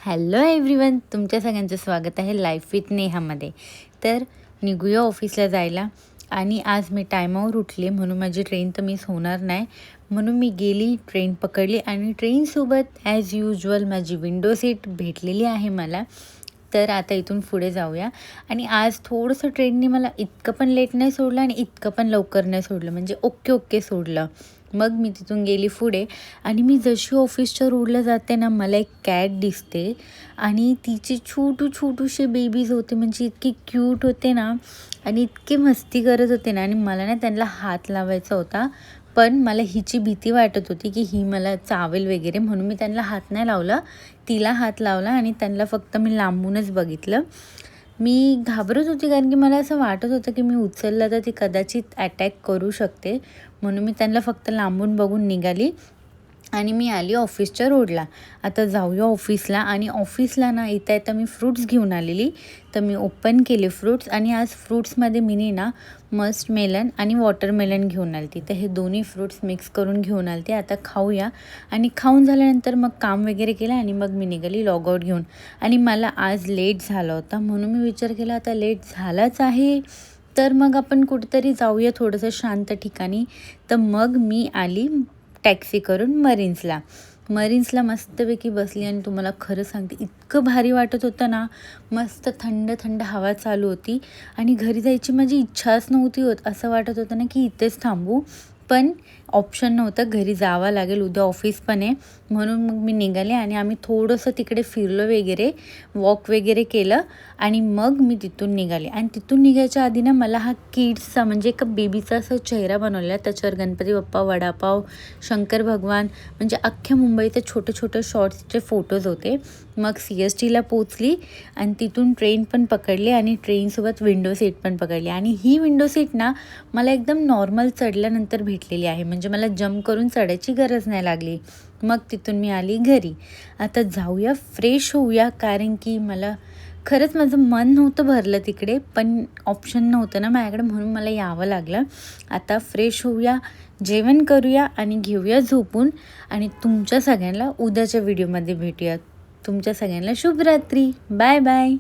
Hello everyone, तुमच्या सगळ्यांचं स्वागत आहे लाईफ विथ नेहामध्ये. तर निघूया ऑफिसला जायला. आणि आज मी टायमावर उठले म्हणून माझी ट्रेन तर मिस होणार नाही. म्हणून मी गेली, ट्रेन पकडली आणि ट्रेनसोबत ॲज युजल माझी विंडो सीट भेटलेली आहे मला. तर आता इथून पुढे जाऊया. आणि आज थोडंसं ट्रेनने मला इतकं पण लेट नाही सोडलं आणि इतकं पण लवकर नाही सोडलं, म्हणजे ओके ओके सोडलं. मग मी तिथून गेली पुढे आणि मी जशी ऑफिसच्या रोडला जाते ना, मला एक कॅट दिसते आणि तिचे छोटूशे बेबीज होते, म्हणजे इतके क्यूट होते ना आणि इतके मस्ती करत होते ना. आणि मला ना त्यांना हात लावायचा होता, पण मला हिची भीती वाटत होती की ही मला चावेल वगैरे, म्हणून मी त्यांना हात नाही लावला. तिला हात लावला आणि त्यांना फक्त मी लांबूनच बघितलं. मी घाबरत होती कारण की मला असं वाटत होतं की मी उचललं तर ती कदाचित अटॅक करू शकते, म्हणून मी त्यांना फक्त लांबून बघून निघाली आणि मी आली ऑफिसच्या रोडला. आता जाऊया ऑफिसला. आणि ऑफिसला ना येता मी फ्रूट्स घेऊन आलेली, तर मी ओपन केले फ्रूट्स. आणि आज फ्रूट्समध्ये मी ना मस्ट मेलन आणि वॉटरमेलन घेऊन आली. तर हे दोन्ही फ्रूट्स मिक्स करून घेऊन आली. आता खाऊया. आणि खाऊन झाल्यानंतर मग काम वगैरे केलं आणि मग मी निघाली लॉगआउट घेऊन. आणि मला आज लेट झाला होता, म्हणून मी विचार केला आता लेट झालाच आहे तर मग आपण कुठेतरी जाऊया थोडंसं शांत ठिकाणी. तर मग मी आली टॅक्सी करून मरीन्सला मस्तपैकी बसली. आणि तुम्हाला खरं सांगते, इतकं भारी वाटत होतं ना. मस्त थंड थंड हवा चालू होती आणि घरी जायची माझी इच्छाच नव्हती होत. असं वाटत होतं ना की इथेच थांबू, पण ऑप्शन नव्हतं, घरी जावं लागेल, उद्या ऑफिस पण आहे. म्हणून मग मी निघाले आणि आम्ही थोडंसं तिकडे फिरलो वगैरे, वॉक वगैरे केलं आणि मग मी तिथून निघाले. आणि तिथून निघायच्या आधी ना मला हा किड्सचा म्हणजे एका बेबीचा असा चेहरा बनवलेला, त्याच्यावर गणपती बाप्पा, वडापाव, शंकर भगवान, म्हणजे अख्ख्या मुंबईचे छोटे शॉर्ट्सचे फोटोज होते. मग CSTला पोचली आणि तिथून ट्रेन पण पकडली आणि ट्रेनसोबत विंडो सीट पण पकडली. आणि ही विंडो सीट ना मला एकदम नॉर्मल चढल्यानंतर भेटलेली आहे, म्हणजे मला जंप करून चढायची गरज नाही लागली. मग तिथून मी आली घरी. आता जाऊया, फ्रेश होऊया, कारण की मला खरंच माझं मन नव्हतं भरलं तिकडे, पण ऑप्शन नव्हतं ना माझ्याकडे, म्हणून मला यावं लागलं. आता फ्रेश होऊया, जेवण करूया आणि घेऊया झोपून. आणि तुमच्या सगळ्यांना उद्याच्या व्हिडिओमध्ये भेटूया. तुमच्या सगळ्यांना शुभरात्री. Bye bye.